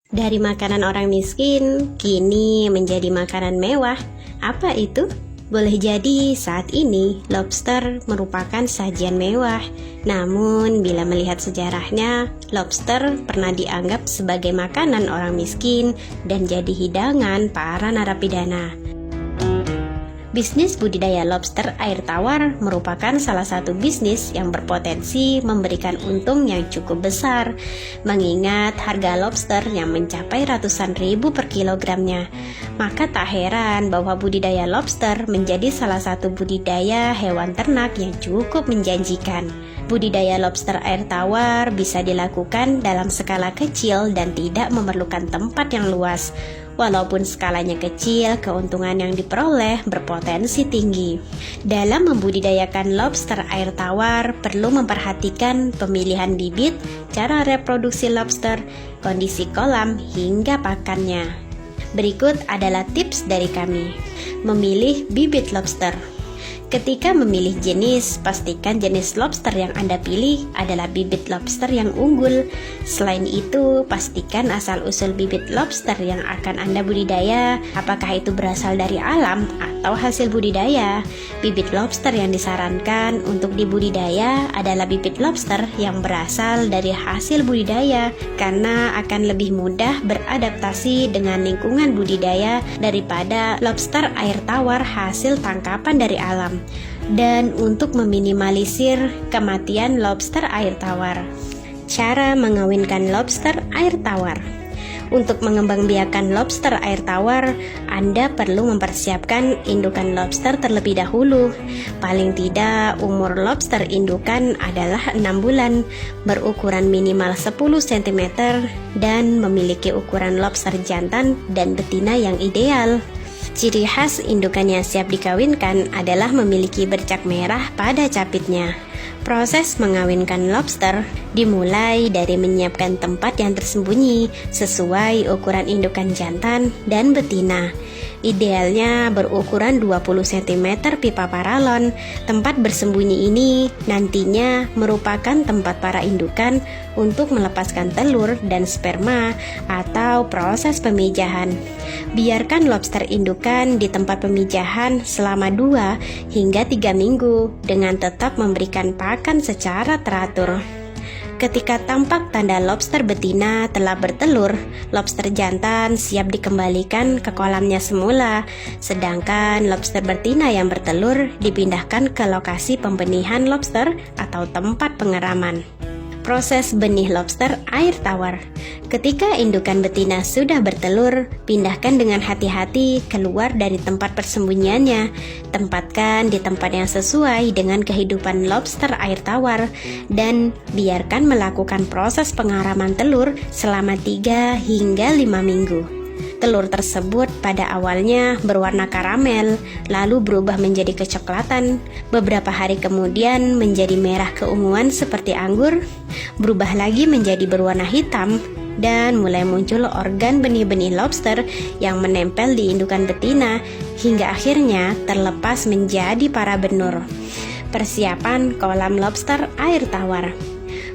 Dari makanan orang miskin, kini menjadi makanan mewah. Apa itu? Boleh jadi saat ini lobster merupakan sajian mewah. Namun bila melihat sejarahnya, lobster pernah dianggap sebagai makanan orang miskin dan jadi hidangan para narapidana. Bisnis budidaya lobster air tawar merupakan salah satu bisnis yang berpotensi memberikan untung yang cukup besar, mengingat harga lobster yang mencapai ratusan ribu per kilogramnya. Maka tak heran bahwa budidaya lobster menjadi salah satu budidaya hewan ternak yang cukup menjanjikan. Budidaya lobster air tawar bisa dilakukan dalam skala kecil dan tidak memerlukan tempat yang luas. Walaupun skalanya kecil, keuntungan yang diperoleh berpotensi tinggi. Dalam membudidayakan lobster air tawar, perlu memperhatikan pemilihan bibit, cara reproduksi lobster, kondisi kolam, hingga pakannya. Berikut adalah tips dari kami. Memilih bibit lobster. Ketika memilih jenis, pastikan jenis lobster yang Anda pilih adalah bibit lobster yang unggul. Selain itu, pastikan asal-usul bibit lobster yang akan Anda budidaya, apakah itu berasal dari alam atau hasil budidaya. Bibit lobster yang disarankan untuk dibudidaya adalah bibit lobster yang berasal dari hasil budidaya, karena akan lebih mudah beradaptasi dengan lingkungan budidaya daripada lobster air tawar hasil tangkapan dari alam. Dan untuk meminimalisir kematian lobster air tawar, cara mengawinkan lobster air tawar. Untuk mengembangbiakan lobster air tawar, Anda perlu mempersiapkan indukan lobster terlebih dahulu. Paling tidak, umur lobster indukan adalah 6 bulan, berukuran minimal 10 cm, dan memiliki ukuran lobster jantan dan betina yang ideal. Ciri khas indukan yang siap dikawinkan adalah memiliki bercak merah pada capitnya. Proses mengawinkan lobster dimulai dari menyiapkan tempat yang tersembunyi sesuai ukuran indukan jantan dan betina. Idealnya berukuran 20 cm pipa paralon. Tempat bersembunyi ini nantinya merupakan tempat para indukan untuk melepaskan telur dan sperma atau proses pemijahan. Biarkan lobster indukan di tempat pemijahan selama 2 hingga 3 minggu dengan tetap memberikan pakan secara teratur. Ketika tampak tanda lobster betina telah bertelur, lobster jantan siap dikembalikan ke kolamnya semula, sedangkan lobster betina yang bertelur dipindahkan ke lokasi pembenihan lobster atau tempat pengeraman. Proses benih lobster air tawar. Ketika indukan betina sudah bertelur, pindahkan dengan hati-hati keluar dari tempat persembunyiannya. Tempatkan di tempat yang sesuai dengan kehidupan lobster air tawar dan biarkan melakukan proses pengaraman telur selama 3 hingga 5 minggu. Telur tersebut pada awalnya berwarna karamel, lalu berubah menjadi kecoklatan. Beberapa hari kemudian menjadi merah keunguan seperti anggur, berubah lagi menjadi berwarna hitam, dan mulai muncul organ benih-benih lobster yang menempel di indukan betina, hingga akhirnya terlepas menjadi para benur. Persiapan kolam lobster air tawar.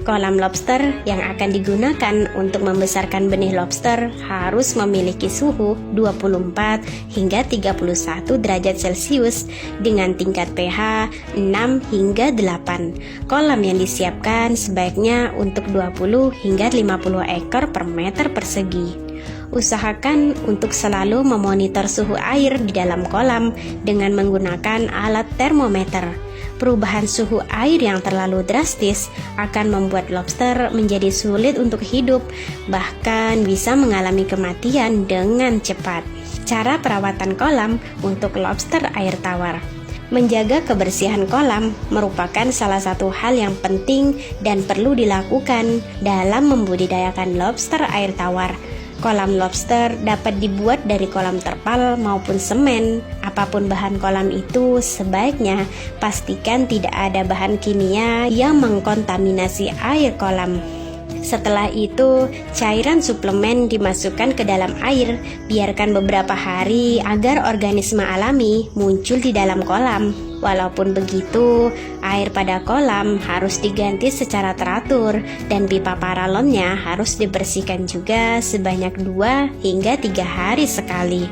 Kolam lobster yang akan digunakan untuk membesarkan benih lobster harus memiliki suhu 24 hingga 31 derajat Celcius dengan tingkat pH 6 hingga 8. Kolam yang disiapkan sebaiknya untuk 20 hingga 50 ekor per meter persegi. Usahakan untuk selalu memonitor suhu air di dalam kolam dengan menggunakan alat termometer. Perubahan suhu air yang terlalu drastis akan membuat lobster menjadi sulit untuk hidup, bahkan bisa mengalami kematian dengan cepat. Cara perawatan kolam untuk lobster air tawar. Menjaga kebersihan kolam merupakan salah satu hal yang penting dan perlu dilakukan dalam membudidayakan lobster air tawar. Kolam lobster dapat dibuat dari kolam terpal maupun semen. Apapun bahan kolam itu, sebaiknya pastikan tidak ada bahan kimia yang mengkontaminasi air kolam. Setelah itu, cairan suplemen dimasukkan ke dalam air, biarkan beberapa hari agar organisme alami muncul di dalam kolam. Walaupun begitu, air pada kolam harus diganti secara teratur dan pipa paralonnya harus dibersihkan juga sebanyak 2 hingga 3 hari sekali.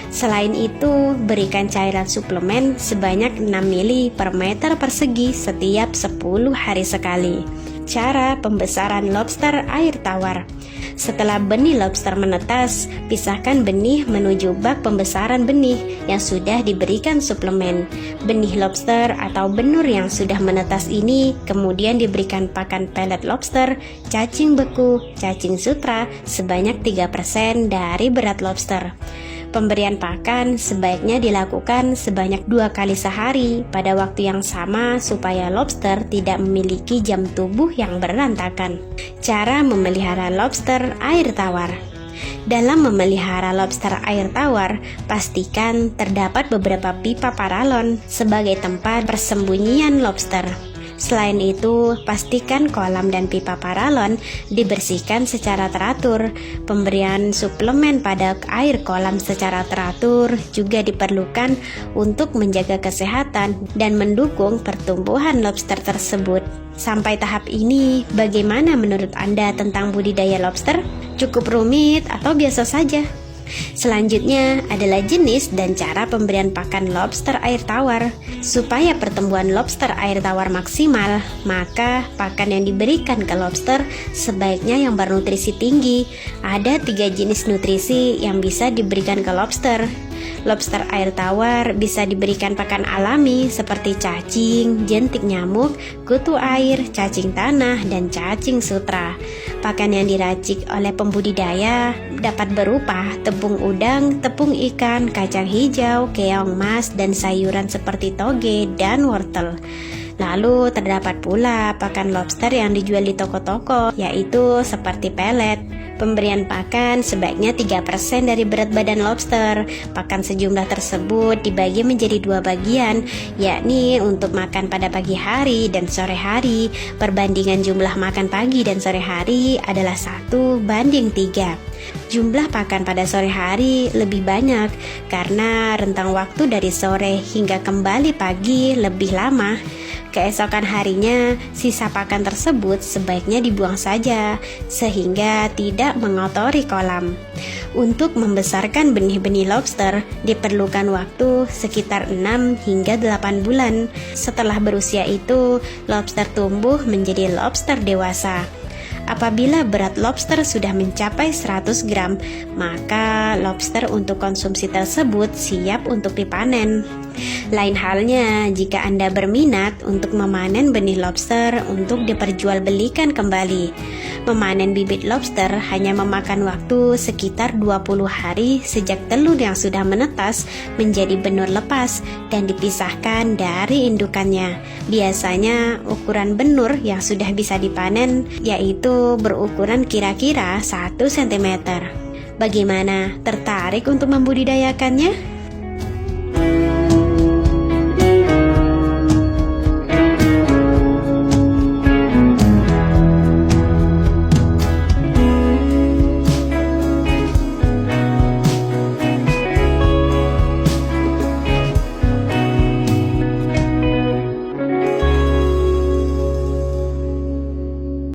Selain itu, berikan cairan suplemen sebanyak 6 ml per meter persegi setiap 10 hari sekali. Cara pembesaran lobster air tawar. Setelah benih lobster menetas, pisahkan benih menuju bak pembesaran benih yang sudah diberikan suplemen. Benih lobster atau benur yang sudah menetas ini kemudian diberikan pakan pelet lobster, cacing beku, cacing sutra sebanyak 3% dari berat lobster. Pemberian pakan sebaiknya dilakukan sebanyak 2 kali sehari pada waktu yang sama supaya lobster tidak memiliki jam tubuh yang berantakan. Cara memelihara lobster air tawar. Dalam memelihara lobster air tawar, pastikan terdapat beberapa pipa paralon sebagai tempat persembunyian lobster. Selain itu, pastikan kolam dan pipa paralon dibersihkan secara teratur. Pemberian suplemen pada air kolam secara teratur juga diperlukan untuk menjaga kesehatan dan mendukung pertumbuhan lobster tersebut. Sampai tahap ini, bagaimana menurut Anda tentang budidaya lobster? Cukup rumit atau biasa saja? Selanjutnya adalah jenis dan cara pemberian pakan lobster air tawar. Supaya pertumbuhan lobster air tawar maksimal, maka pakan yang diberikan ke lobster sebaiknya yang bernutrisi tinggi. Ada 3 jenis nutrisi yang bisa diberikan ke lobster. Lobster air tawar bisa diberikan pakan alami seperti cacing, jentik nyamuk, kutu air, cacing tanah, dan cacing sutra. Pakan yang diracik oleh pembudidaya dapat berupa tepung udang, tepung ikan, kacang hijau, keong mas, dan sayuran seperti toge dan wortel. Lalu terdapat pula pakan lobster yang dijual di toko-toko, yaitu seperti pelet. Pemberian pakan sebaiknya 3% dari berat badan lobster. Pakan sejumlah tersebut dibagi menjadi 2 bagian, yakni untuk makan pada pagi hari dan sore hari. Perbandingan jumlah makan pagi dan sore hari adalah 1:3. Jumlah pakan pada sore hari lebih banyak karena rentang waktu dari sore hingga kembali pagi lebih lama. Keesokan harinya, sisa pakan tersebut sebaiknya dibuang saja sehingga tidak mengotori kolam. Untuk membesarkan benih-benih lobster diperlukan waktu sekitar 6 hingga 8 bulan. Setelah berusia itu, lobster tumbuh menjadi lobster dewasa. Apabila berat lobster sudah mencapai 100 gram, maka lobster untuk konsumsi tersebut siap untuk dipanen. Lain halnya jika Anda berminat untuk memanen benih lobster untuk diperjualbelikan kembali. Memanen bibit lobster hanya memakan waktu sekitar 20 hari sejak telur yang sudah menetas menjadi benur lepas dan dipisahkan dari indukannya. Biasanya ukuran benur yang sudah bisa dipanen yaitu berukuran kira-kira 1 cm. Bagaimana? Tertarik untuk membudidayakannya?